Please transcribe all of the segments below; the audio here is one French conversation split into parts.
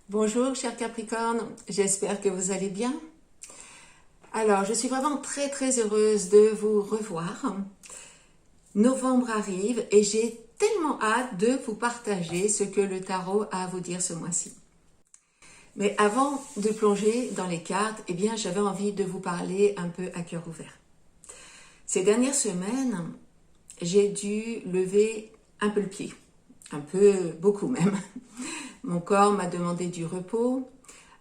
Bonjour chers Capricornes, j'espère que vous allez bien. Alors je suis vraiment très heureuse de vous revoir. Novembre arrive et j'ai tellement hâte de vous partager ce que le tarot a à vous dire ce mois-ci. Mais avant de plonger dans les cartes, j'avais envie de vous parler un peu à cœur ouvert. Ces dernières semaines, j'ai dû lever un peu le pied, beaucoup même. Mon corps m'a demandé du repos.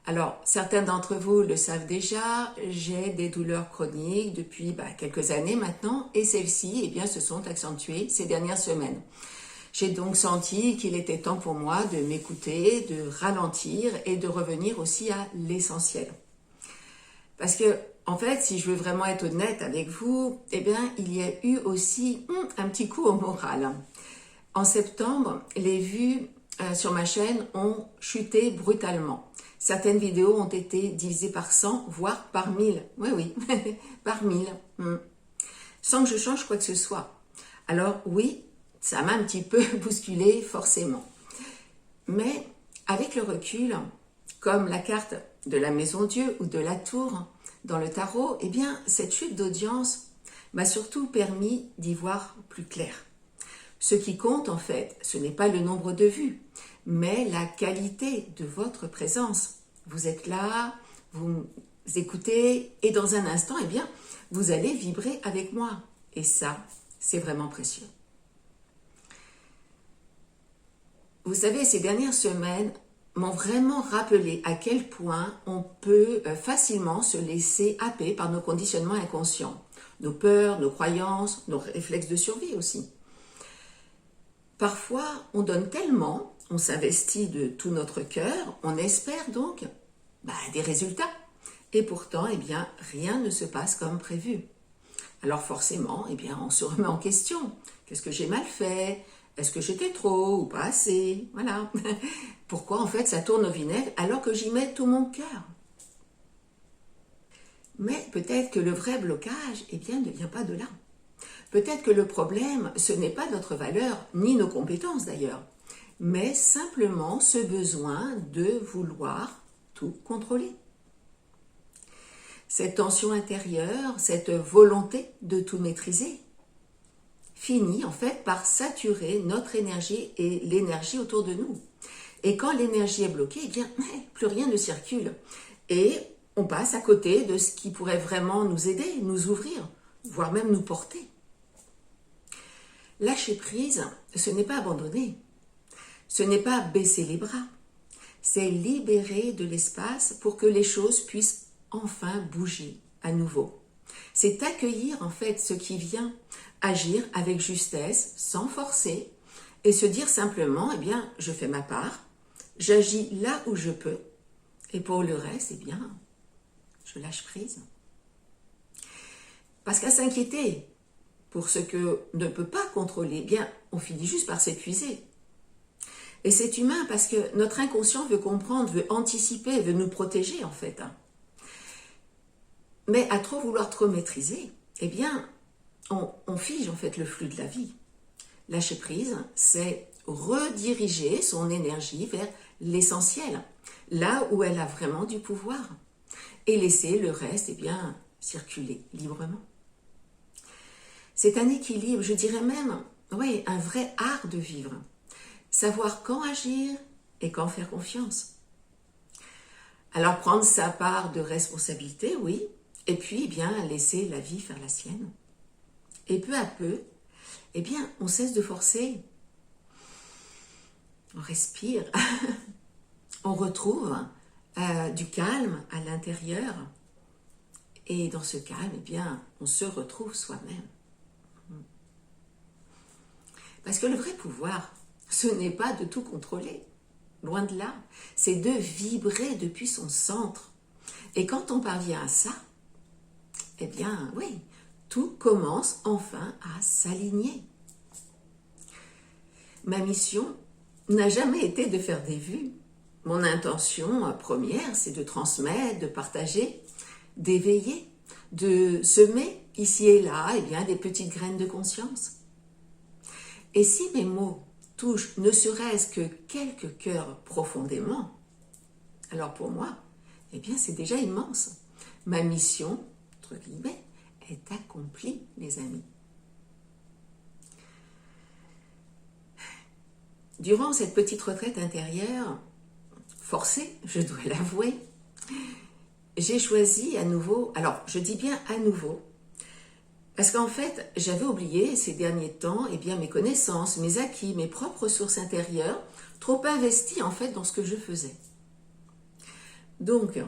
Alors, certains d'entre vous le savent déjà, j'ai des douleurs chroniques depuis quelques années maintenant et celles-ci se sont accentuées ces dernières semaines. J'ai donc senti qu'il était temps pour moi de m'écouter, de ralentir et de revenir aussi à l'essentiel. Parce que, en fait, si je veux vraiment être honnête avec vous, il y a eu aussi un petit coup au moral. En septembre, les vues sur ma chaîne ont chuté brutalement. Certaines vidéos ont été divisées par 100, voire par 1000. Oui, par 1000. Sans que je change quoi que ce soit. Alors oui, ça m'a un petit peu bousculé forcément. Mais avec le recul, comme la carte de la Maison Dieu ou de la Tour dans le tarot, cette chute d'audience m'a surtout permis d'y voir plus clair. Ce qui compte en fait, ce n'est pas le nombre de vues, mais la qualité de votre présence. Vous êtes là, vous écoutez et dans un instant, vous allez vibrer avec moi. Et ça, c'est vraiment précieux. Vous savez, ces dernières semaines m'ont vraiment rappelé à quel point on peut facilement se laisser happer par nos conditionnements inconscients, nos peurs, nos croyances, nos réflexes de survie aussi. Parfois, on donne tellement, on s'investit de tout notre cœur, on espère donc des résultats. Et pourtant, rien ne se passe comme prévu. Alors forcément, on se remet en question. Qu'est-ce que j'ai mal fait? Est-ce que j'étais trop ou pas assez? Voilà. Pourquoi en fait ça tourne au vinaigre alors que j'y mets tout mon cœur? Mais peut-être que le vrai blocage, ne vient pas de là. Peut-être que le problème, ce n'est pas notre valeur, ni nos compétences d'ailleurs, mais simplement ce besoin de vouloir tout contrôler. Cette tension intérieure, cette volonté de tout maîtriser, finit en fait par saturer notre énergie et l'énergie autour de nous. Et quand l'énergie est bloquée, plus rien ne circule. Et on passe à côté de ce qui pourrait vraiment nous aider, nous ouvrir, voire même nous porter. Lâcher prise, ce n'est pas abandonner, ce n'est pas baisser les bras, c'est libérer de l'espace pour que les choses puissent enfin bouger à nouveau. C'est accueillir en fait ce qui vient, agir avec justesse, sans forcer, et se dire simplement, je fais ma part, j'agis là où je peux, et pour le reste, je lâche prise. Parce qu'à s'inquiéter pour ce que ne peut pas contrôler, on finit juste par s'épuiser. Et c'est humain parce que notre inconscient veut comprendre, veut anticiper, veut nous protéger en fait. Mais à trop vouloir trop maîtriser, on fige en fait le flux de la vie. Lâcher prise, c'est rediriger son énergie vers l'essentiel, là où elle a vraiment du pouvoir, et laisser le reste circuler librement. C'est un équilibre, je dirais même, un vrai art de vivre. Savoir quand agir et quand faire confiance. Alors prendre sa part de responsabilité, oui, et puis laisser la vie faire la sienne. Et peu à peu, on cesse de forcer. On respire, on retrouve du calme à l'intérieur. Et dans ce calme, on se retrouve soi-même. Parce que le vrai pouvoir, ce n'est pas de tout contrôler, loin de là, c'est de vibrer depuis son centre. Et quand on parvient à ça, tout commence enfin à s'aligner. Ma mission n'a jamais été de faire des vues. Mon intention première, c'est de transmettre, de partager, d'éveiller, de semer ici et là des petites graines de conscience. Et si mes mots touchent ne serait-ce que quelques cœurs profondément, Alors pour moi, eh bien c'est déjà immense. Ma mission, entre guillemets, est accomplie, les amis. Durant cette petite retraite intérieure, forcée, je dois l'avouer, j'ai choisi à nouveau, alors je dis bien à nouveau, parce qu'en fait, j'avais oublié ces derniers temps eh bien, mes connaissances, mes acquis, mes propres ressources intérieures, trop investies en fait dans ce que je faisais. Donc,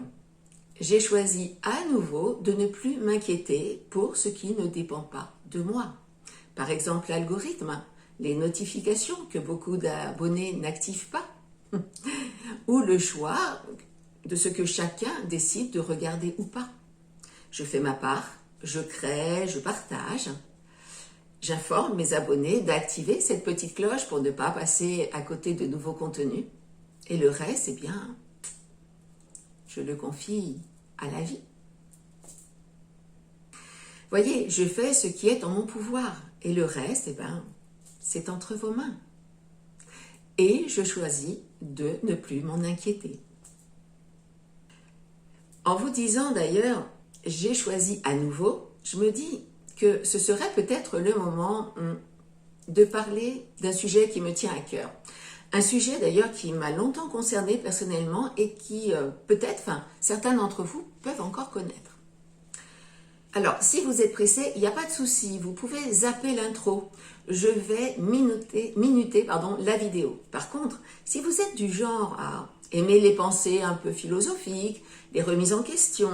j'ai choisi à nouveau de ne plus m'inquiéter pour ce qui ne dépend pas de moi. Par exemple, l'algorithme, les notifications que beaucoup d'abonnés n'activent pas, ou le choix de ce que chacun décide de regarder ou pas. Je fais ma part, je crée, je partage. J'informe mes abonnés d'activer cette petite cloche pour ne pas passer à côté de nouveaux contenus. Et le reste, eh bien, je le confie à la vie. Voyez, je fais ce qui est en mon pouvoir. Et le reste, eh bien, c'est entre vos mains. Et je choisis de ne plus m'en inquiéter. En vous disant d'ailleurs, j'ai choisi à nouveau, je me dis que ce serait peut-être le moment de parler d'un sujet qui me tient à cœur. Un sujet d'ailleurs qui m'a longtemps concerné personnellement et qui peut-être, certains d'entre vous peuvent encore connaître. Alors, si vous êtes pressé, il n'y a pas de souci, vous pouvez zapper l'intro. Je vais minuter la vidéo. Par contre, si vous êtes du genre à aimer les pensées un peu philosophiques, les remises en question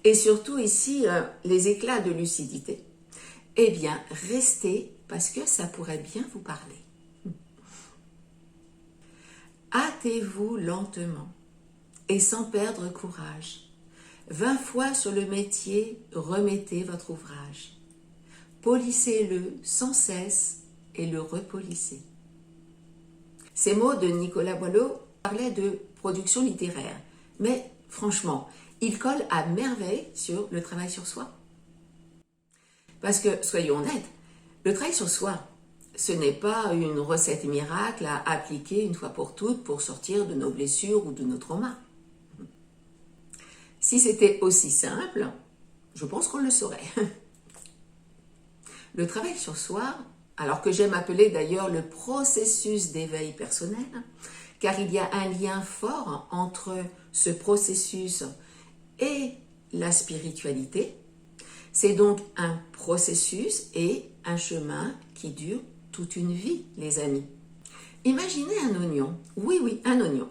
et surtout ici les éclats de lucidité, eh bien, restez parce que ça pourrait bien vous parler. Hâtez-vous lentement et sans perdre courage. 20 fois sur le métier, remettez votre ouvrage. Polissez-le sans cesse et le repolissez. Ces mots de Nicolas Boileau parlaient de production littéraire, mais franchement, ils collent à merveille sur le travail sur soi. Parce que, soyons honnêtes, le travail sur soi, ce n'est pas une recette miracle à appliquer une fois pour toutes pour sortir de nos blessures ou de nos traumas. Si c'était aussi simple, je pense qu'on le saurait. Le travail sur soi, alors que j'aime appeler d'ailleurs le processus d'éveil personnel, car il y a un lien fort entre ce processus et la spiritualité. C'est donc un processus et un chemin qui dure toute une vie, les amis. Imaginez un oignon. Oui, un oignon.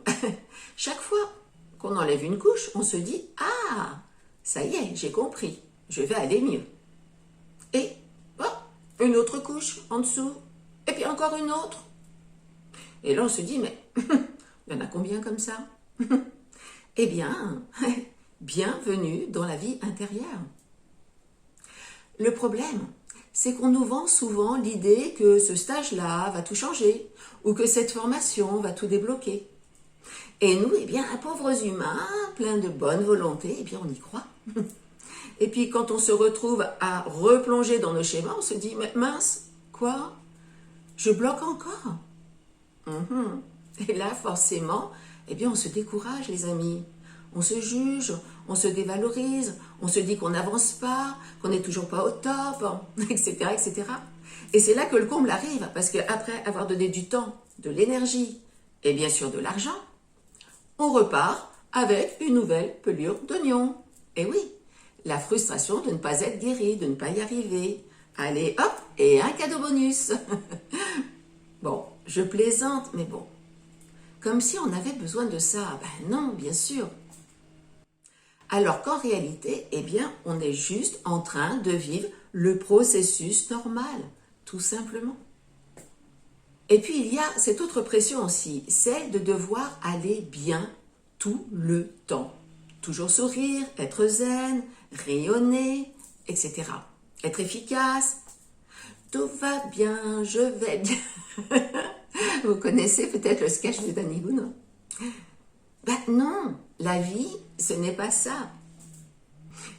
Chaque fois qu'on enlève une couche, on se dit « Ah, ça y est, j'ai compris, je vais aller mieux. » Et une autre couche en dessous, et puis encore une autre. Et là, on se dit « Mais il y en a combien comme ça ?» Eh bien, bienvenue dans la vie intérieure. Le problème, c'est qu'on nous vend souvent l'idée que ce stage-là va tout changer ou que cette formation va tout débloquer. Et nous, eh bien, pauvres humains, pleins de bonne volonté, eh bien, on y croit. Et puis, quand on se retrouve à replonger dans nos schémas, on se dit, mais mince, quoi? Je bloque encore? Et là, forcément, eh bien, on se décourage, les amis. On se juge, on se dévalorise, on se dit qu'on n'avance pas, qu'on n'est toujours pas au top, etc., etc. Et c'est là que le comble arrive, parce qu'après avoir donné du temps, de l'énergie et bien sûr de l'argent, on repart avec une nouvelle pelure d'oignon. Et oui, la frustration de ne pas être guéri, de ne pas y arriver. Allez, hop, et un cadeau bonus. Bon, je plaisante, mais bon, comme si on avait besoin de ça. Ben non, bien sûr. Alors qu'en réalité, eh bien, on est juste en train de vivre le processus normal, tout simplement. Et puis, il y a cette autre pression aussi, celle de devoir aller bien tout le temps. Toujours sourire, être zen, rayonner, etc. Être efficace. Tout va bien, je vais bien. Vous connaissez peut-être le sketch de Danny Boone. Ben non, la vie, ce n'est pas ça.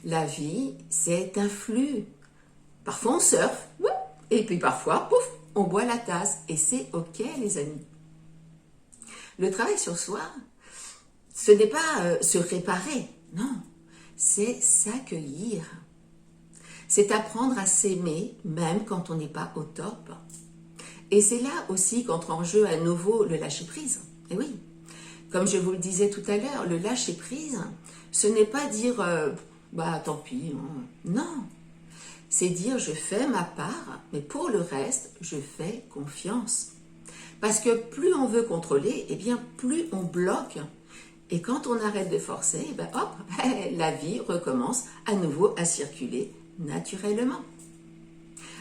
La vie, c'est un flux. Parfois, on surfe, et puis parfois, pouf, on boit la tasse. Et c'est OK, les amis. Le travail sur soi, Ce n'est pas se réparer, non, c'est s'accueillir. C'est apprendre à s'aimer même quand on n'est pas au top. Et c'est là aussi qu'entre en jeu à nouveau le lâcher-prise. Et oui, comme je vous le disais tout à l'heure, le lâcher-prise, ce n'est pas dire bah tant pis, hein. Non, c'est dire je fais ma part, mais pour le reste, je fais confiance. Parce que plus on veut contrôler, eh bien plus on bloque. Et quand on arrête de forcer, eh ben hop, la vie recommence à nouveau à circuler naturellement.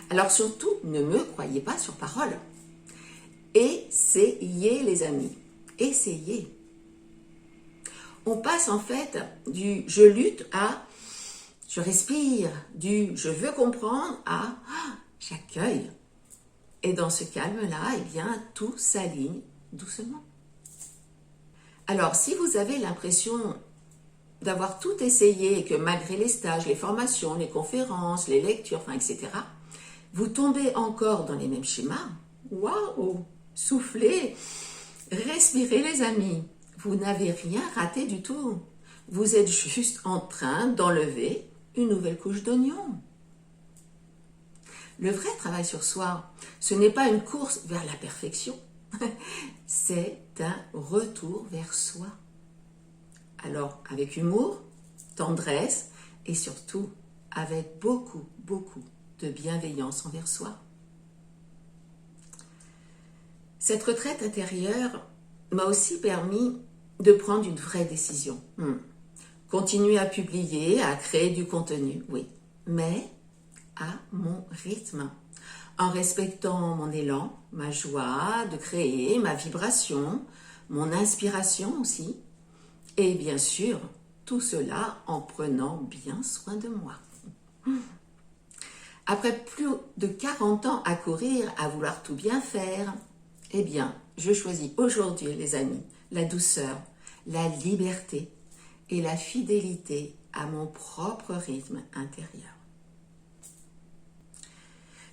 Alors surtout, ne me croyez pas sur parole. Essayez les amis, essayez. On passe en fait du je lutte à je respire, du je veux comprendre à j'accueille. Et dans ce calme-là, eh bien, tout s'aligne doucement. Alors, si vous avez l'impression d'avoir tout essayé et que malgré les stages, les formations, les conférences, les lectures, enfin, etc., vous tombez encore dans les mêmes schémas, waouh, soufflez, respirez les amis. Vous n'avez rien raté du tout. Vous êtes juste en train d'enlever une nouvelle couche d'oignon. Le vrai travail sur soi, ce n'est pas une course vers la perfection, c'est un retour vers soi. Alors, avec humour, tendresse et surtout avec beaucoup, beaucoup de bienveillance envers soi. Cette retraite intérieure m'a aussi permis de prendre une vraie décision. Continuer à publier, à créer du contenu, oui, mais à mon rythme, en respectant mon élan, ma joie de créer, ma vibration, mon inspiration aussi, et bien sûr, tout cela en prenant bien soin de moi. Après plus de 40 ans à courir, à vouloir tout bien faire, eh bien, je choisis aujourd'hui, les amis, la douceur, la liberté et la fidélité à mon propre rythme intérieur.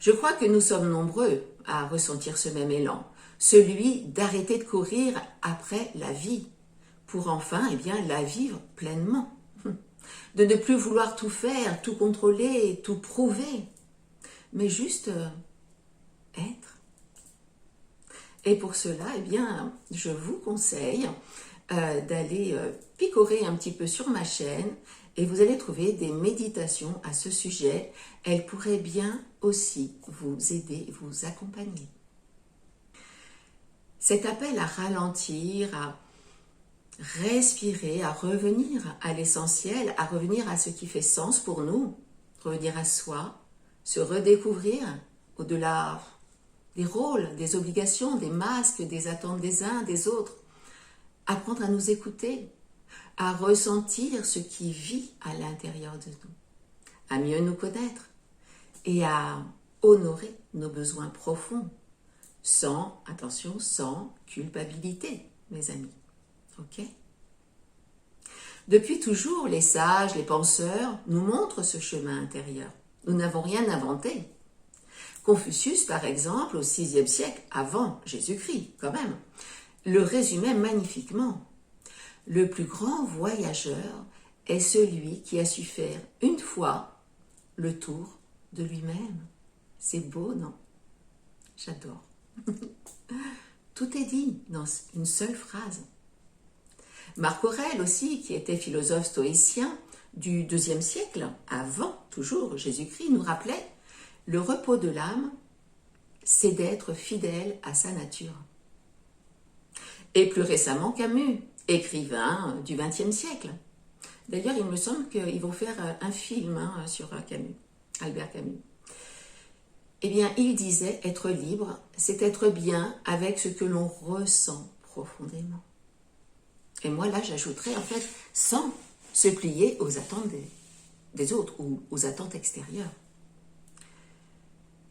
Je crois que nous sommes nombreux à ressentir ce même élan, celui d'arrêter de courir après la vie, pour enfin eh bien, la vivre pleinement. De ne plus vouloir tout faire, tout contrôler, tout prouver, mais juste être. Et pour cela, eh bien, je vous conseille d'aller picorer un petit peu sur ma chaîne et vous allez trouver des méditations à ce sujet. Elles pourraient bien aussi vous aider, vous accompagner. Cet appel à ralentir, à respirer, à revenir à l'essentiel, à revenir à ce qui fait sens pour nous, revenir à soi, se redécouvrir au-delà des rôles, des obligations, des masques, des attentes des uns, des autres, apprendre à nous écouter, à ressentir ce qui vit à l'intérieur de nous, à mieux nous connaître et à honorer nos besoins profonds, sans, attention, sans culpabilité, mes amis. Ok ? Depuis toujours, les sages, les penseurs nous montrent ce chemin intérieur. Nous n'avons rien inventé. Confucius, par exemple, au VIe siècle, avant Jésus-Christ, quand même, le résumait magnifiquement. Le plus grand voyageur est celui qui a su faire une fois le tour de lui-même. C'est beau, non? J'adore. Tout est dit dans une seule phrase. Marc Aurèle aussi, qui était philosophe stoïcien du IIe siècle, avant toujours Jésus-Christ, nous rappelait le repos de l'âme, c'est d'être fidèle à sa nature. Et plus récemment Camus, écrivain du XXe siècle. D'ailleurs, il me semble qu'ils vont faire un film sur Camus, Albert Camus. Eh bien, il disait être libre, c'est être bien avec ce que l'on ressent profondément. Et moi, là, j'ajouterais, en fait, sans se plier aux attentes des autres ou aux attentes extérieures.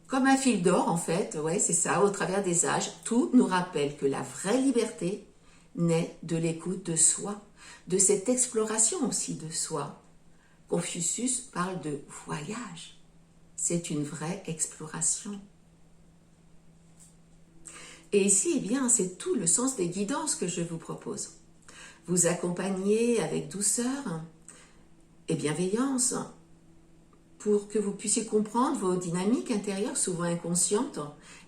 Comme un fil d'or, en fait, ouais, c'est ça, au travers des âges, tout nous rappelle que la vraie liberté naît de l'écoute de soi, de cette exploration aussi de soi. Confucius parle de voyage. C'est une vraie exploration. Et ici, eh bien, c'est tout le sens des guidances que je vous propose. vous accompagner avec douceur et bienveillance pour que vous puissiez comprendre vos dynamiques intérieures, souvent inconscientes,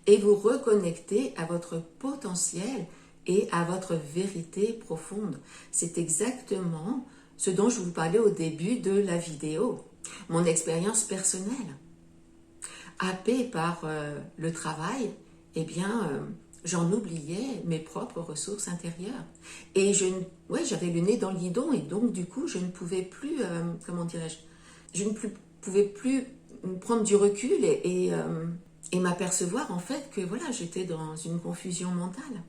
et vous reconnecter à votre potentiel et à votre vérité profonde. C'est exactement ce dont je vous parlais au début de la vidéo, mon expérience personnelle. Happée par le travail, eh bien, j'en oubliais mes propres ressources intérieures. Et j'avais le nez dans le guidon et donc du coup, je ne pouvais plus, comment dirais-je, je ne pouvais plus prendre du recul et m'apercevoir en fait que voilà, j'étais dans une confusion mentale.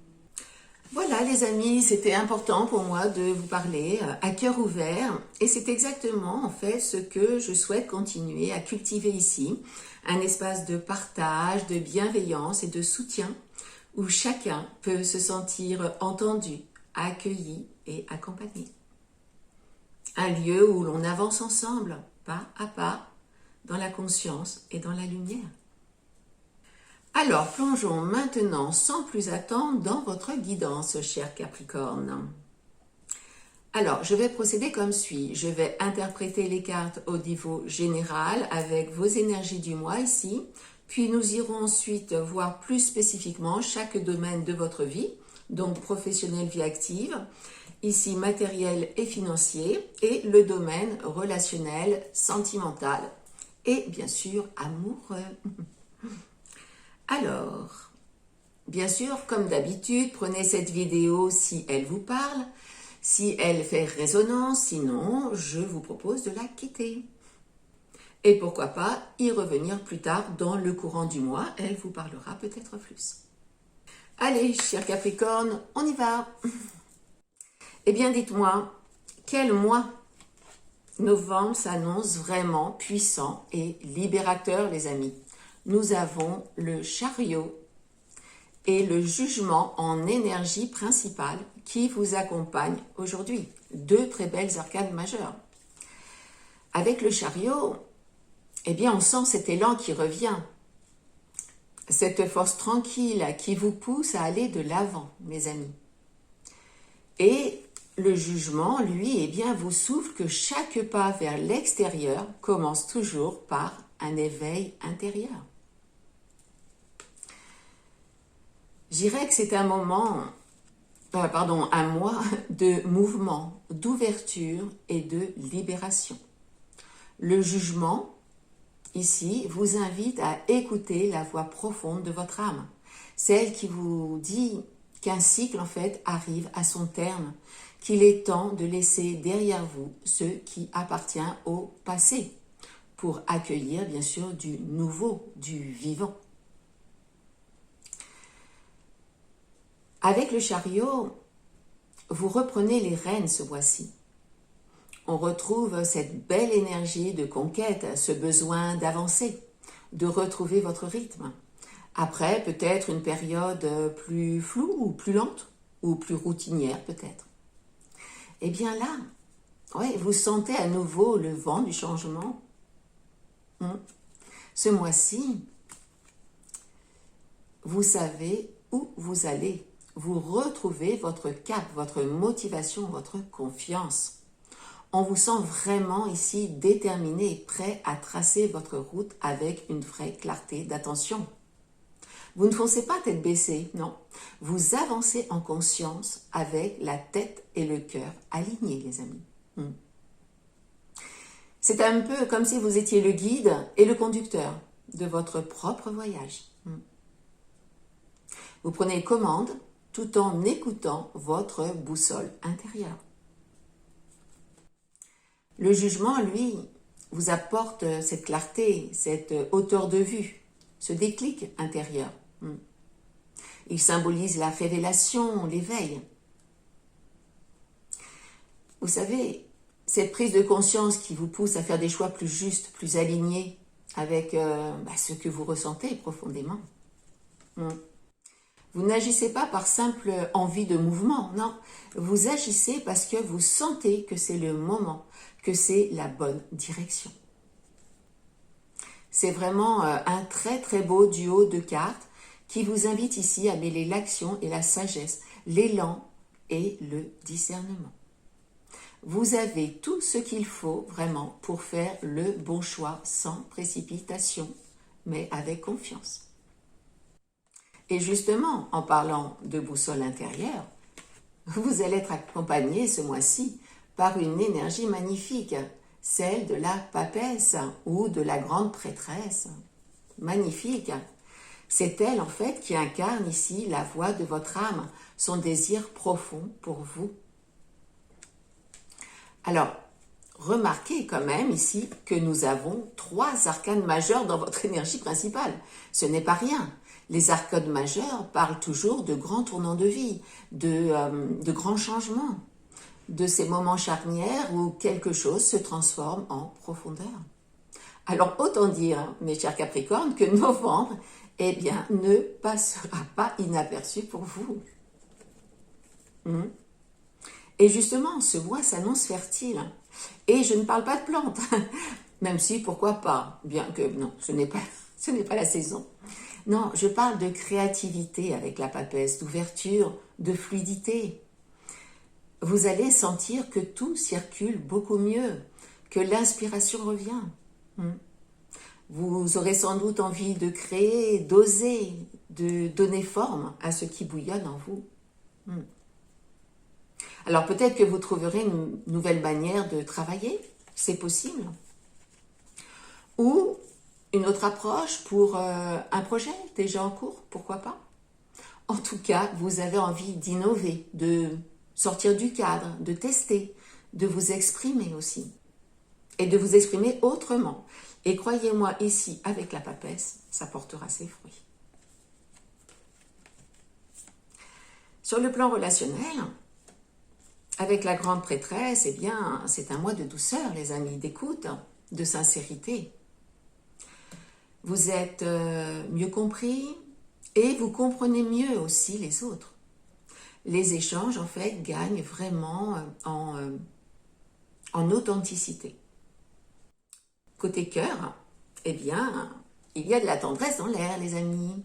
Voilà les amis, c'était important pour moi de vous parler à cœur ouvert et c'est exactement en fait ce que je souhaite continuer à cultiver ici, un espace de partage, de bienveillance et de soutien où chacun peut se sentir entendu, accueilli et accompagné. Un lieu où l'on avance ensemble, pas à pas, dans la conscience et dans la lumière. Alors, plongeons maintenant sans plus attendre dans votre guidance, cher Capricorne. Alors, je vais procéder comme suit. Je vais interpréter les cartes au niveau général avec vos énergies du mois ici. Puis nous irons ensuite voir plus spécifiquement chaque domaine de votre vie, donc professionnel, vie active, ici matériel et financier, et le domaine relationnel, sentimental, et bien sûr amoureux. Alors, bien sûr, comme d'habitude, prenez cette vidéo si elle vous parle, si elle fait résonance, sinon je vous propose de la quitter. Et pourquoi pas y revenir plus tard dans le courant du mois, elle vous parlera peut-être plus. Allez, cher Capricorne, on y va. Eh bien, dites-moi, quel mois novembre s'annonce vraiment puissant et libérateur, les amis? Nous avons le chariot et le jugement en énergie principale qui vous accompagne aujourd'hui. Deux très belles arcades majeures. Avec le chariot, eh bien, on sent cet élan qui revient. Cette force tranquille qui vous pousse à aller de l'avant, mes amis. Et le jugement, lui, eh bien, vous souffle que chaque pas vers l'extérieur commence toujours par un éveil intérieur. Je dirais que c'est un mois de mouvement, d'ouverture et de libération. Le jugement, ici, vous invite à écouter la voix profonde de votre âme, celle qui vous dit qu'un cycle, en fait, arrive à son terme, qu'il est temps de laisser derrière vous ce qui appartient au passé, pour accueillir, bien sûr, du nouveau, du vivant. Avec le chariot, vous reprenez les rênes ce mois-ci. On retrouve cette belle énergie de conquête, ce besoin d'avancer, de retrouver votre rythme. Après, peut-être une période plus floue ou plus lente, ou plus routinière peut-être. Et bien là, ouais, vous sentez à nouveau le vent du changement. Ce mois-ci, vous savez où vous allez. Vous retrouvez votre cap, votre motivation, votre confiance. On vous sent vraiment ici déterminé, prêt à tracer votre route avec une vraie clarté d'attention. Vous ne foncez pas tête baissée, non. Vous avancez en conscience avec la tête et le cœur alignés, les amis. C'est un peu comme si vous étiez le guide et le conducteur de votre propre voyage. Vous prenez commande tout en écoutant votre boussole intérieure. Le jugement, lui, vous apporte cette clarté, cette hauteur de vue, ce déclic intérieur. Il symbolise la révélation, l'éveil. Vous savez, cette prise de conscience qui vous pousse à faire des choix plus justes, plus alignés avec ce que vous ressentez profondément. Vous n'agissez pas par simple envie de mouvement, non. Vous agissez parce que vous sentez que c'est le moment, que c'est la bonne direction. C'est vraiment un très très beau duo de cartes qui vous invite ici à mêler l'action et la sagesse, l'élan et le discernement. vous avez tout ce qu'il faut vraiment pour faire le bon choix sans précipitation, mais avec confiance. Et justement, en parlant de boussole intérieure, vous allez être accompagné ce mois-ci par une énergie magnifique, celle de la papesse ou de la grande prêtresse. Magnifique. C'est elle en fait qui incarne ici la voix de votre âme, son désir profond pour vous. Alors, remarquez quand même ici que nous avons 3 arcanes majeurs dans votre énergie principale. Ce n'est pas rien. Les arcanes majeurs parlent toujours de grands tournants de vie, de grands changements, de ces moments charnières où quelque chose se transforme en profondeur. Alors, autant dire, mes chers Capricornes, que novembre, eh bien, ne passera pas inaperçu pour vous. Et justement, ce mois s'annonce fertile. Et je ne parle pas de plantes, même si, pourquoi pas, bien que non, ce n'est pas la saison. Non, je parle de créativité avec la papesse, d'ouverture, de fluidité. Vous allez sentir que tout circule beaucoup mieux, que l'inspiration revient. Vous aurez sans doute envie de créer, d'oser, de donner forme à ce qui bouillonne en vous. Alors peut-être que vous trouverez une nouvelle manière de travailler, c'est possible. Ou une autre approche pour un projet déjà en cours, pourquoi pas. En tout cas, vous avez envie d'innover, de sortir du cadre, de tester, de vous exprimer aussi. Et de vous exprimer autrement. Et croyez-moi, ici, avec la papesse, ça portera ses fruits. Sur le plan relationnel, avec la grande prêtresse, eh bien, c'est un mois de douceur, les amis, d'écoute, de sincérité. Vous êtes mieux compris et vous comprenez mieux aussi les autres. Les échanges, en fait, gagnent vraiment en authenticité. Côté cœur, eh bien, il y a de la tendresse dans l'air, les amis.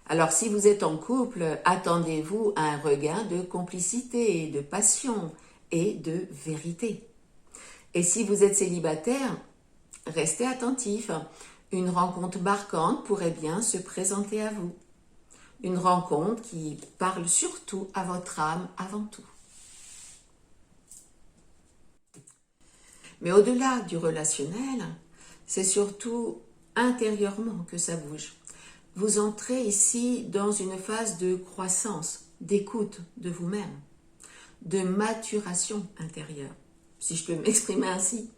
Alors, si vous êtes en couple, attendez-vous à un regain de complicité, de passion et de vérité. Et si vous êtes célibataire, restez attentif. Une rencontre marquante pourrait bien se présenter à vous. Une rencontre qui parle surtout à votre âme avant tout. Mais au-delà du relationnel, c'est surtout intérieurement que ça bouge. Vous entrez ici dans une phase de croissance, d'écoute de vous-même, de maturation intérieure, si je peux m'exprimer ainsi.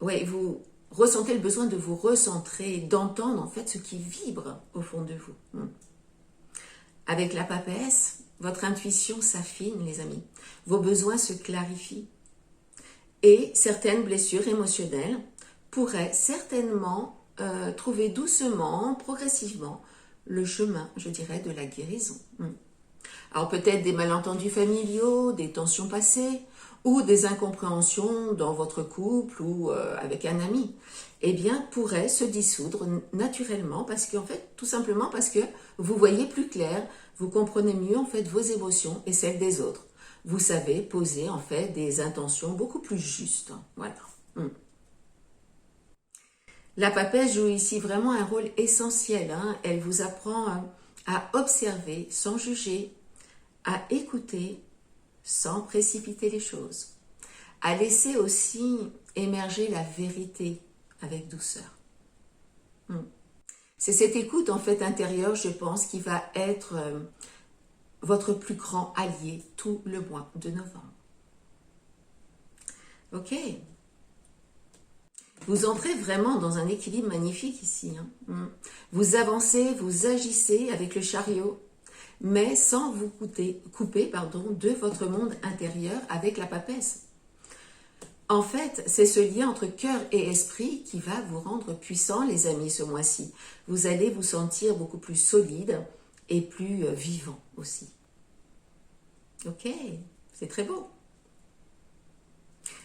Oui, vous ressentez le besoin de vous recentrer, d'entendre en fait ce qui vibre au fond de vous. Avec la papesse, votre intuition s'affine, les amis. Vos besoins se clarifient. Et certaines blessures émotionnelles pourraient certainement trouver doucement, progressivement, le chemin, je dirais, de la guérison. Alors peut-être des malentendus familiaux, des tensions passées, ou des incompréhensions dans votre couple ou avec un ami, eh bien, pourraient se dissoudre naturellement parce qu'en fait, tout simplement parce que vous voyez plus clair, vous comprenez mieux en fait vos émotions et celles des autres. Vous savez poser en fait des intentions beaucoup plus justes. Voilà. La papesse joue ici vraiment un rôle essentiel. Elle vous apprend à observer sans juger, à écouter sans précipiter les choses, à laisser aussi émerger la vérité avec douceur. C'est cette écoute en fait intérieure, je pense, qui va être votre plus grand allié tout le mois de novembre. Ok. Vous entrez vraiment dans un équilibre magnifique ici. Vous avancez, vous agissez avec le chariot, mais sans vous couper de votre monde intérieur avec la papesse. En fait, c'est ce lien entre cœur et esprit qui va vous rendre puissant, les amis, ce mois-ci. Vous allez vous sentir beaucoup plus solide et plus vivant aussi. Ok, c'est très beau.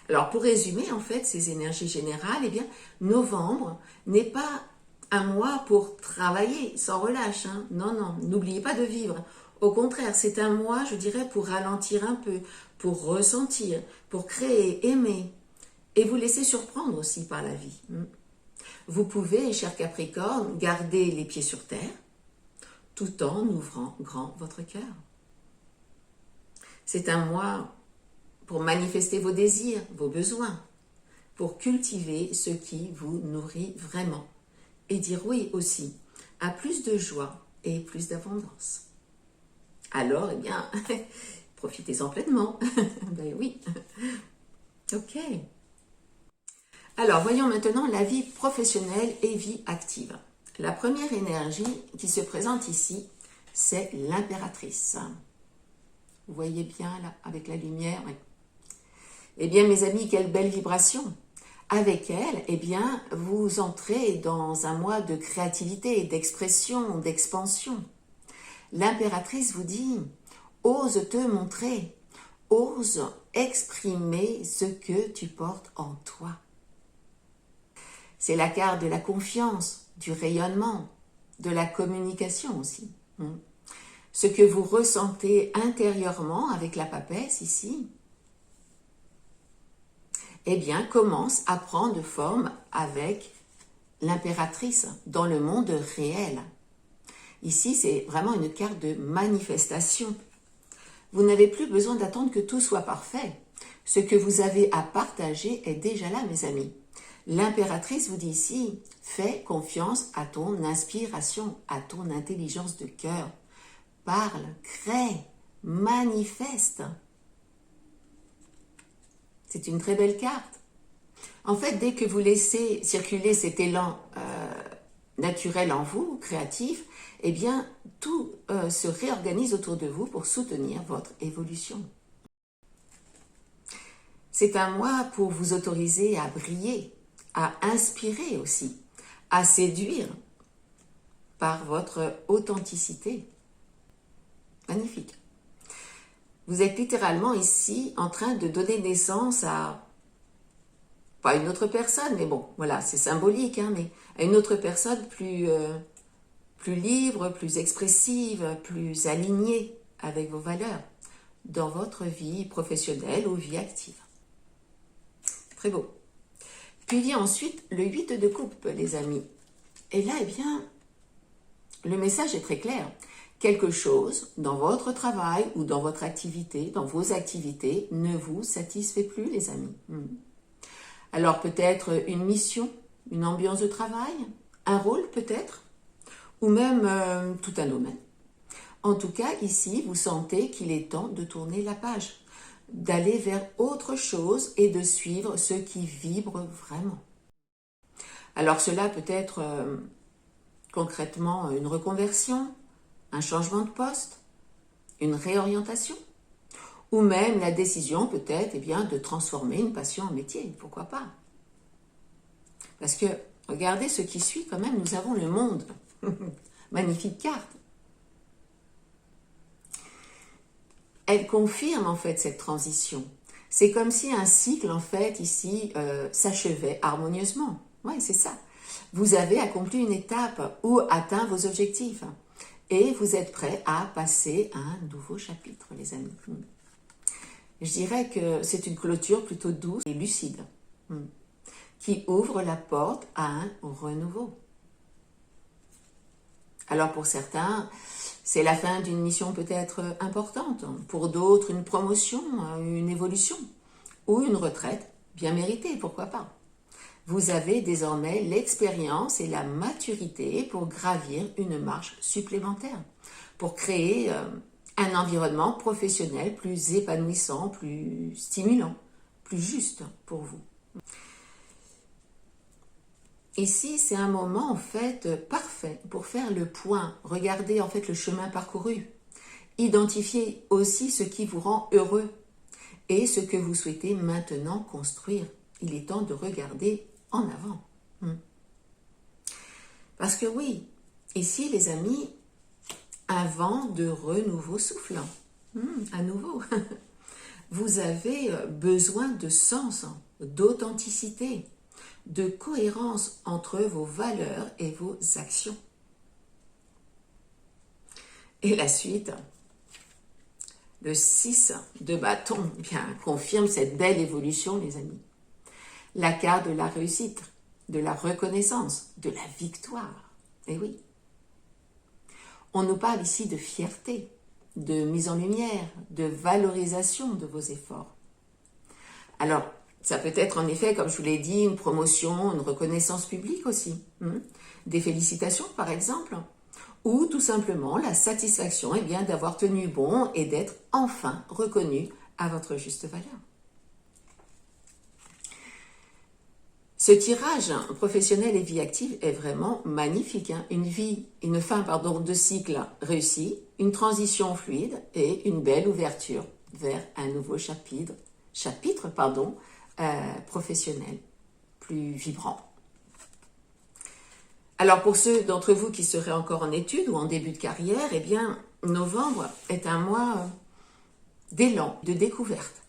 Alors, pour résumer, en fait, ces énergies générales, eh bien, novembre n'est pas un mois pour travailler sans relâche. Non, non, n'oubliez pas de vivre. Au contraire, c'est un mois, je dirais, pour ralentir un peu, pour ressentir, pour créer, aimer et vous laisser surprendre aussi par la vie. Vous pouvez, cher Capricorne, garder les pieds sur terre tout en ouvrant grand votre cœur. C'est un mois pour manifester vos désirs, vos besoins, pour cultiver ce qui vous nourrit vraiment et dire oui aussi à plus de joie et plus d'abondance. Alors, eh bien, profitez-en pleinement. Ben oui. Ok. Alors, voyons maintenant la vie professionnelle et vie active. La première énergie qui se présente ici, c'est l'impératrice. Vous voyez bien là, avec la lumière, oui. Eh bien, mes amis, quelle belle vibration! Avec elle, eh bien, vous entrez dans un mois de créativité, d'expression, d'expansion. L'impératrice vous dit, ose te montrer, ose exprimer ce que tu portes en toi. C'est la carte de la confiance, du rayonnement, de la communication aussi. Ce que vous ressentez intérieurement avec la papesse ici, eh bien, commence à prendre forme avec l'impératrice dans le monde réel. Ici, c'est vraiment une carte de manifestation. Vous n'avez plus besoin d'attendre que tout soit parfait. Ce que vous avez à partager est déjà là, mes amis. L'impératrice vous dit ici, fais confiance à ton inspiration, à ton intelligence de cœur. Parle, crée, manifeste. C'est une très belle carte. En fait, dès que vous laissez circuler cet élan naturel en vous, créatif, eh bien, tout se réorganise autour de vous pour soutenir votre évolution. C'est un mois pour vous autoriser à briller, à inspirer aussi, à séduire par votre authenticité. Magnifique. Vous êtes littéralement ici en train de donner naissance à, pas une autre personne, mais bon, voilà, c'est symbolique, hein, mais à une autre personne plus libre, plus expressive, plus alignée avec vos valeurs dans votre vie professionnelle ou vie active. Très beau. Puis vient ensuite le 8 de coupe, les amis. Et là, eh bien, le message est très clair. Quelque chose dans votre travail ou dans votre activité, dans vos activités, ne vous satisfait plus, les amis. Alors peut-être une mission, une ambiance de travail, un rôle peut-être, ou même tout un domaine. En tout cas, ici, vous sentez qu'il est temps de tourner la page, d'aller vers autre chose et de suivre ce qui vibre vraiment. Alors cela peut être concrètement une reconversion, un changement de poste, une réorientation, ou même la décision peut-être eh bien, de transformer une passion en métier, pourquoi pas. Parce que, regardez ce qui suit quand même, nous avons le monde. Magnifique carte. Elle confirme en fait cette transition. C'est comme si un cycle en fait ici s'achevait harmonieusement. Oui, c'est ça. Vous avez accompli une étape ou atteint vos objectifs. Et vous êtes prêts à passer à un nouveau chapitre, les amis. Je dirais que c'est une clôture plutôt douce et lucide, qui ouvre la porte à un renouveau. Alors pour certains, c'est la fin d'une mission peut-être importante. Pour d'autres, une promotion, une évolution ou une retraite bien méritée, pourquoi pas. Vous avez désormais l'expérience et la maturité pour gravir une marche supplémentaire, pour créer un environnement professionnel plus épanouissant, plus stimulant, plus juste pour vous. Ici, c'est un moment en fait parfait pour faire le point, regarder en fait le chemin parcouru, identifier aussi ce qui vous rend heureux et ce que vous souhaitez maintenant construire. Il est temps de regarder en avant. Parce que oui, ici les amis, un vent de renouveau soufflant, à nouveau. Vous avez besoin de sens, d'authenticité, de cohérence entre vos valeurs et vos actions. Et la suite, Le 6 de bâton, eh bien, confirme cette belle évolution, les amis. La carte de la réussite, de la reconnaissance, de la victoire. Eh oui. On nous parle ici de fierté, de mise en lumière, de valorisation de vos efforts. Alors, ça peut être en effet, comme je vous l'ai dit, une promotion, une reconnaissance publique aussi. Des félicitations, par exemple. Ou tout simplement la satisfaction d'avoir tenu bon et d'être enfin reconnu à votre juste valeur. Ce tirage professionnel et vie active est vraiment magnifique. Une fin de cycle réussie, une transition fluide et une belle ouverture vers un nouveau chapitre professionnel, plus vibrant. Alors pour ceux d'entre vous qui seraient encore en études ou en début de carrière, eh bien novembre est un mois d'élan, de découverte.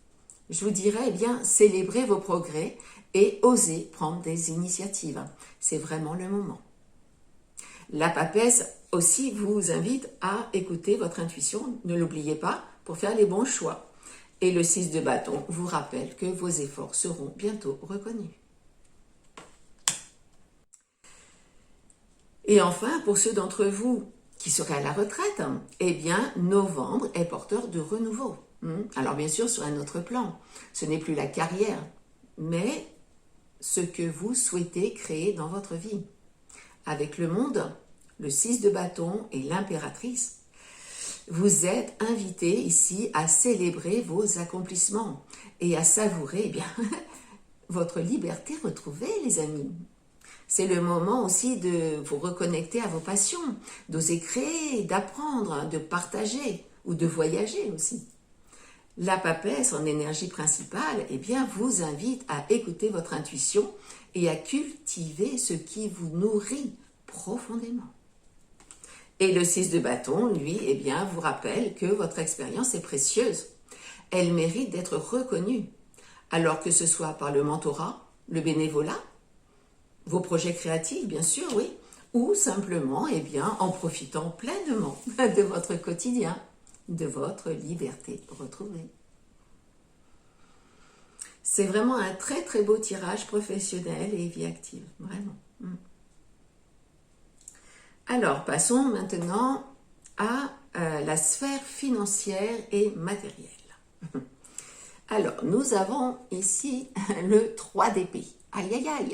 Je vous dirais, célébrez vos progrès et osez prendre des initiatives. C'est vraiment le moment. La papesse aussi vous invite à écouter votre intuition, ne l'oubliez pas, pour faire les bons choix. Et le 6 de bâton vous rappelle que vos efforts seront bientôt reconnus. Et enfin, pour ceux d'entre vous qui seraient à la retraite, novembre est porteur de renouveau. Alors bien sûr, sur un autre plan, ce n'est plus la carrière, mais ce que vous souhaitez créer dans votre vie. Avec le monde, le 6 de bâton et l'impératrice, vous êtes invités ici à célébrer vos accomplissements et à savourer votre liberté retrouvée, les amis. C'est le moment aussi de vous reconnecter à vos passions, d'oser créer, d'apprendre, de partager ou de voyager aussi. La papesse en énergie principale, vous invite à écouter votre intuition et à cultiver ce qui vous nourrit profondément. Et le 6 de bâton, lui, vous rappelle que votre expérience est précieuse. Elle mérite d'être reconnue. Alors que ce soit par le mentorat, le bénévolat, vos projets créatifs, bien sûr, oui, ou simplement, en profitant pleinement de votre quotidien, de votre liberté retrouvée. C'est vraiment un très très beau tirage professionnel et vie active, vraiment. Alors, passons maintenant à la sphère financière et matérielle. Alors, nous avons ici le 3 d'épée. Aïe, aïe, aïe.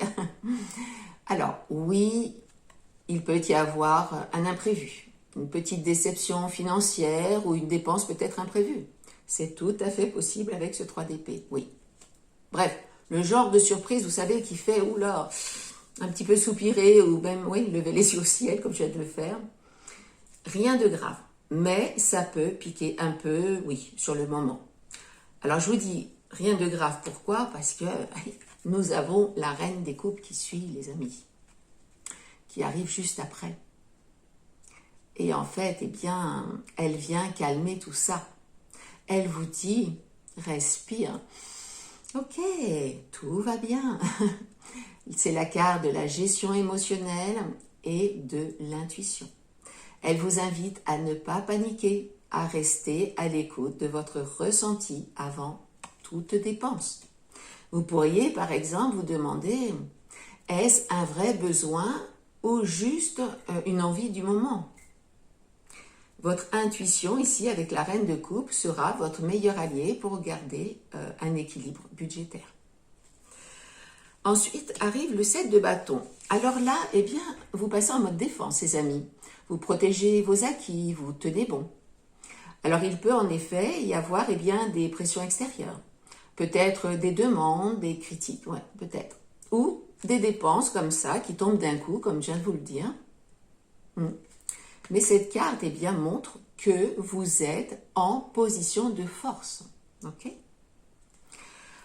Alors, oui, il peut y avoir un imprévu, une petite déception financière ou une dépense peut-être imprévue. C'est tout à fait possible avec ce 3 d'épée, oui. Bref, le genre de surprise, vous savez, qui fait, oula, un petit peu soupirer ou même, lever les yeux au ciel, comme je viens de le faire. Rien de grave, mais ça peut piquer un peu, sur le moment. Alors, je vous dis, rien de grave, pourquoi? Parce que nous avons la reine des coupes qui suit, les amis, qui arrive juste après. Et en fait, elle vient calmer tout ça. Elle vous dit, respire. Ok, tout va bien. C'est la carte de la gestion émotionnelle et de l'intuition. Elle vous invite à ne pas paniquer, à rester à l'écoute de votre ressenti avant toute dépense. Vous pourriez, par exemple, vous demander, est-ce un vrai besoin ou juste une envie du moment? Votre intuition, ici, avec la reine de coupe, sera votre meilleur allié pour garder un équilibre budgétaire. Ensuite, arrive le 7 de bâton. Alors là, vous passez en mode défense, les amis. Vous protégez vos acquis, vous tenez bon. Alors, il peut en effet y avoir des pressions extérieures. Peut-être des demandes, des critiques, peut-être. Ou des dépenses comme ça qui tombent d'un coup, comme je viens de vous le dire. Mais cette carte montre que vous êtes en position de force. Ok?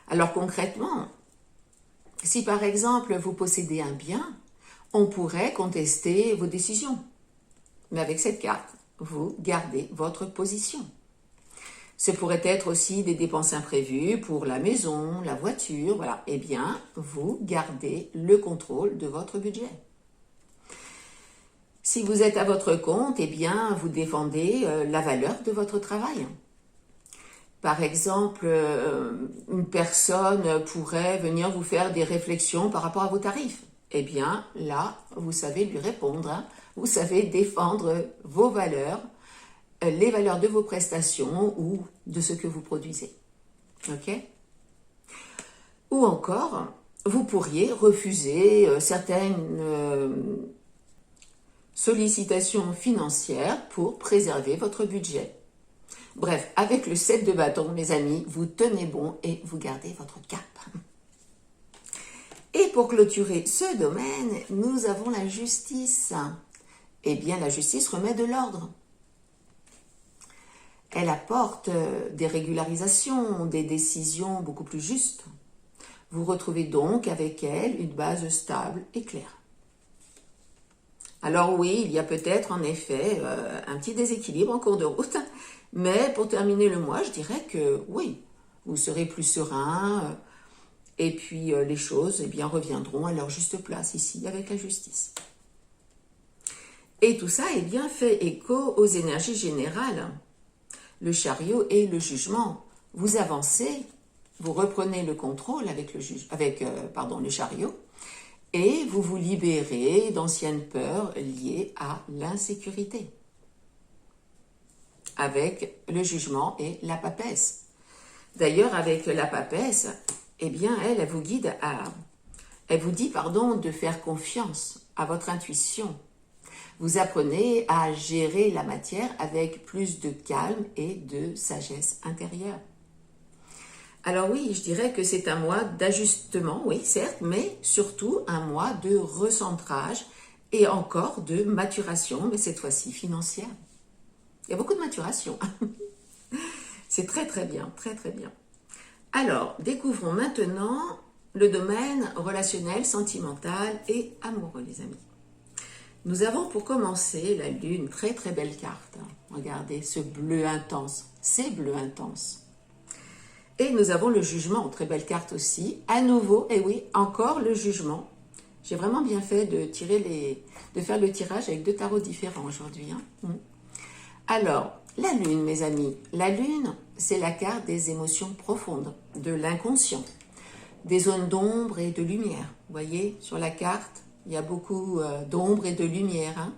Alors concrètement, si par exemple vous possédez un bien, on pourrait contester vos décisions. Mais avec cette carte, vous gardez votre position. Ce pourrait être aussi des dépenses imprévues pour la maison, la voiture, voilà. Vous gardez le contrôle de votre budget. Si vous êtes à votre compte, vous défendez la valeur de votre travail. Par exemple, une personne pourrait venir vous faire des réflexions par rapport à vos tarifs. Eh bien, là, vous savez lui répondre, hein. Vous savez défendre vos valeurs, les valeurs de vos prestations ou de ce que vous produisez. Ok? Ou encore, vous pourriez refuser certaines sollicitations financières pour préserver votre budget. Bref, avec le 7 de bâton, mes amis, vous tenez bon et vous gardez votre cap. Et pour clôturer ce domaine, nous avons la justice. Eh bien, la justice remet de l'ordre. Elle apporte des régularisations, des décisions beaucoup plus justes. Vous retrouvez donc avec elle une base stable et claire. Alors oui, il y a peut-être en effet un petit déséquilibre en cours de route, mais pour terminer le mois, je dirais que oui, vous serez plus serein et puis les choses reviendront à leur juste place ici avec la justice. Et tout ça fait écho aux énergies générales. Le chariot et le jugement. Vous avancez, vous reprenez le contrôle avec le chariot et vous vous libérez d'anciennes peurs liées à l'insécurité. Avec le jugement et la papesse. D'ailleurs, avec la papesse, elle vous guide elle vous dit de faire confiance à votre intuition. Vous apprenez à gérer la matière avec plus de calme et de sagesse intérieure. Alors oui, je dirais que c'est un mois d'ajustement, oui, certes, mais surtout un mois de recentrage et encore de maturation, mais cette fois-ci financière. Il y a beaucoup de maturation. C'est très très bien, très très bien. Alors, découvrons maintenant le domaine relationnel, sentimental et amoureux, les amis. Nous avons pour commencer la lune, très très belle carte. Regardez ce bleu intense, c'est bleu intense. Et nous avons le jugement, très belle carte aussi. À nouveau, et oui, encore le jugement. J'ai vraiment bien fait de faire le tirage avec 2 tarots différents aujourd'hui. Alors, la lune, mes amis. La lune, c'est la carte des émotions profondes, de l'inconscient, des zones d'ombre et de lumière. Vous voyez, sur la carte, il y a beaucoup d'ombre et de lumière.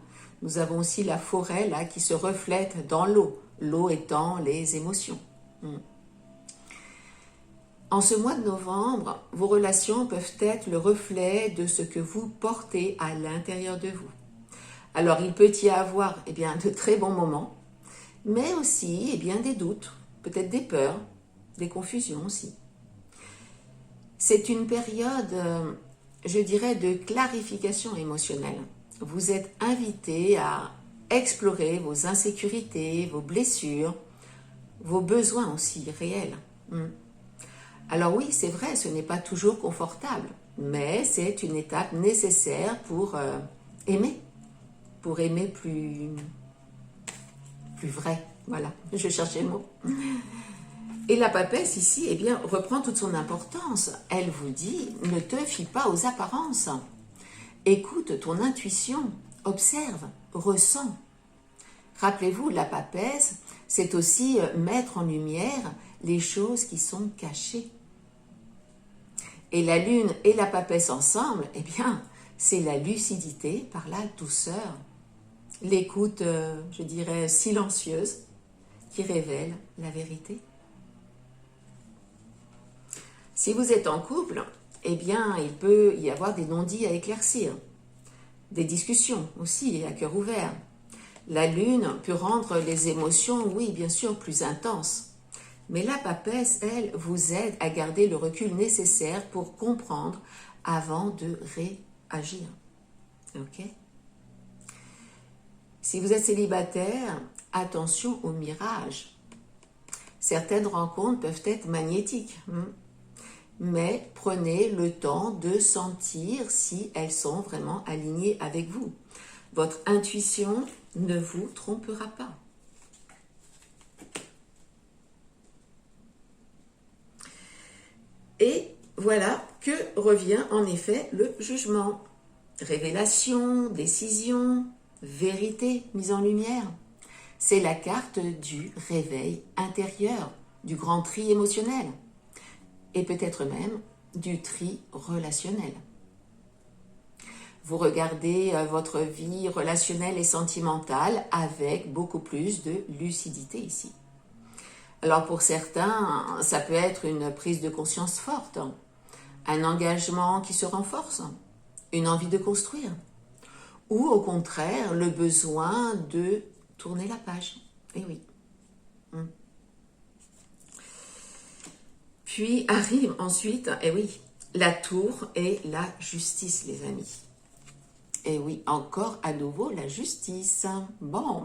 Nous avons aussi la forêt là qui se reflète dans l'eau, l'eau étant les émotions. En ce mois de novembre, vos relations peuvent être le reflet de ce que vous portez à l'intérieur de vous. Alors, il peut y avoir de très bons moments, mais aussi des doutes, peut-être des peurs, des confusions aussi. C'est une période, je dirais, de clarification émotionnelle. Vous êtes invité à explorer vos insécurités, vos blessures, vos besoins aussi réels. Alors oui, c'est vrai, ce n'est pas toujours confortable, mais c'est une étape nécessaire pour aimer plus vrai. Voilà, je cherchais le mot. Et la papesse ici, reprend toute son importance. Elle vous dit, ne te fie pas aux apparences. Écoute ton intuition, observe, ressens. Rappelez-vous, la papesse, c'est aussi mettre en lumière les choses qui sont cachées. Et la lune et la papesse ensemble, c'est la lucidité par la douceur. L'écoute, je dirais, silencieuse, qui révèle la vérité. Si vous êtes en couple, il peut y avoir des non-dits à éclaircir, des discussions aussi à cœur ouvert. La lune peut rendre les émotions, oui, bien sûr, plus intenses. Mais la papesse, elle, vous aide à garder le recul nécessaire pour comprendre avant de réagir. Ok ? Si vous êtes célibataire, attention aux mirages. Certaines rencontres peuvent être magnétiques, mais prenez le temps de sentir si elles sont vraiment alignées avec vous. Votre intuition ne vous trompera pas. Et voilà que revient en effet le jugement. Révélation, décision, vérité mise en lumière. C'est la carte du réveil intérieur, du grand tri émotionnel et peut-être même du tri relationnel. Vous regardez votre vie relationnelle et sentimentale avec beaucoup plus de lucidité ici. Alors pour certains, ça peut être une prise de conscience forte, un engagement qui se renforce, une envie de construire, ou au contraire le besoin de tourner la page. Eh oui. Puis arrive ensuite, eh oui, la tour et la justice, les amis. Et oui, encore à nouveau la justice. Bon.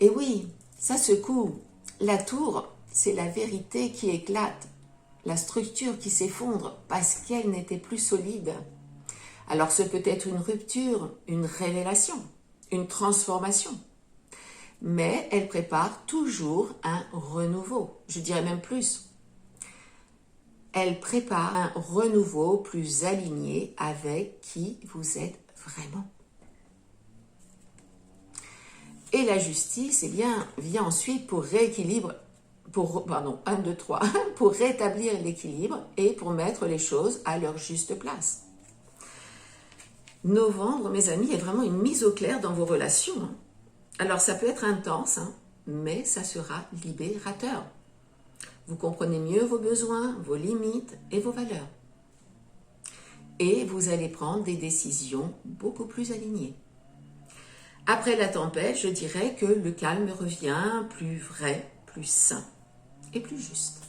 Et oui, ça secoue. La tour, c'est la vérité qui éclate, la structure qui s'effondre parce qu'elle n'était plus solide. Alors ce peut être une rupture, une révélation, une transformation. Mais elle prépare toujours un renouveau. Je dirais même plus. Elle prépare un renouveau plus aligné avec qui vous êtes vraiment. Et la justice, eh bien, vient ensuite pour pour rétablir l'équilibre et pour mettre les choses à leur juste place. Novembre, mes amis, est vraiment une mise au clair dans vos relations. Alors, ça peut être intense, mais ça sera libérateur. Vous comprenez mieux vos besoins, vos limites et vos valeurs. Et vous allez prendre des décisions beaucoup plus alignées. Après la tempête, je dirais que le calme revient plus vrai, plus sain et plus juste.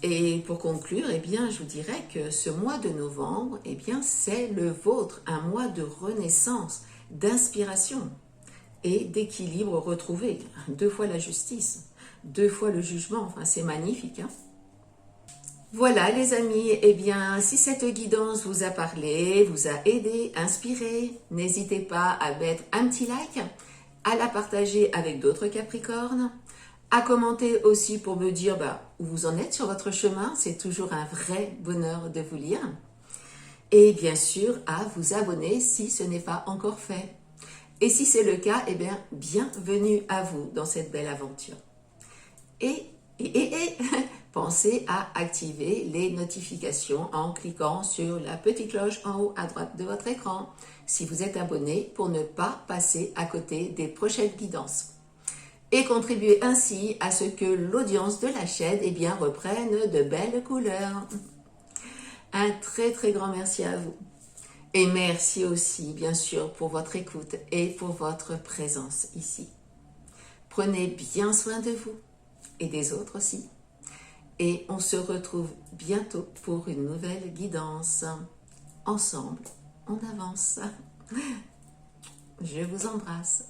Et pour conclure, eh bien, je vous dirais que ce mois de novembre, eh bien, c'est le vôtre, un mois de renaissance, d'inspiration et d'équilibre retrouvé. 2 fois la justice, 2 fois le jugement, enfin c'est magnifique. Voilà les amis, eh bien si cette guidance vous a parlé, vous a aidé, inspiré, n'hésitez pas à mettre un petit like, à la partager avec d'autres Capricornes, à commenter aussi pour me dire où vous en êtes sur votre chemin, c'est toujours un vrai bonheur de vous lire. Et bien sûr à vous abonner si ce n'est pas encore fait. Et si c'est le cas, eh bien, bienvenue à vous dans cette belle aventure. Et pensez à activer les notifications en cliquant sur la petite cloche en haut à droite de votre écran si vous êtes abonné pour ne pas passer à côté des prochaines guidances. Et contribuer ainsi à ce que l'audience de la chaîne reprenne de belles couleurs. Un très très grand merci à vous. Et merci aussi, bien sûr, pour votre écoute et pour votre présence ici. Prenez bien soin de vous et des autres aussi. Et on se retrouve bientôt pour une nouvelle guidance. Ensemble, on avance. Je vous embrasse.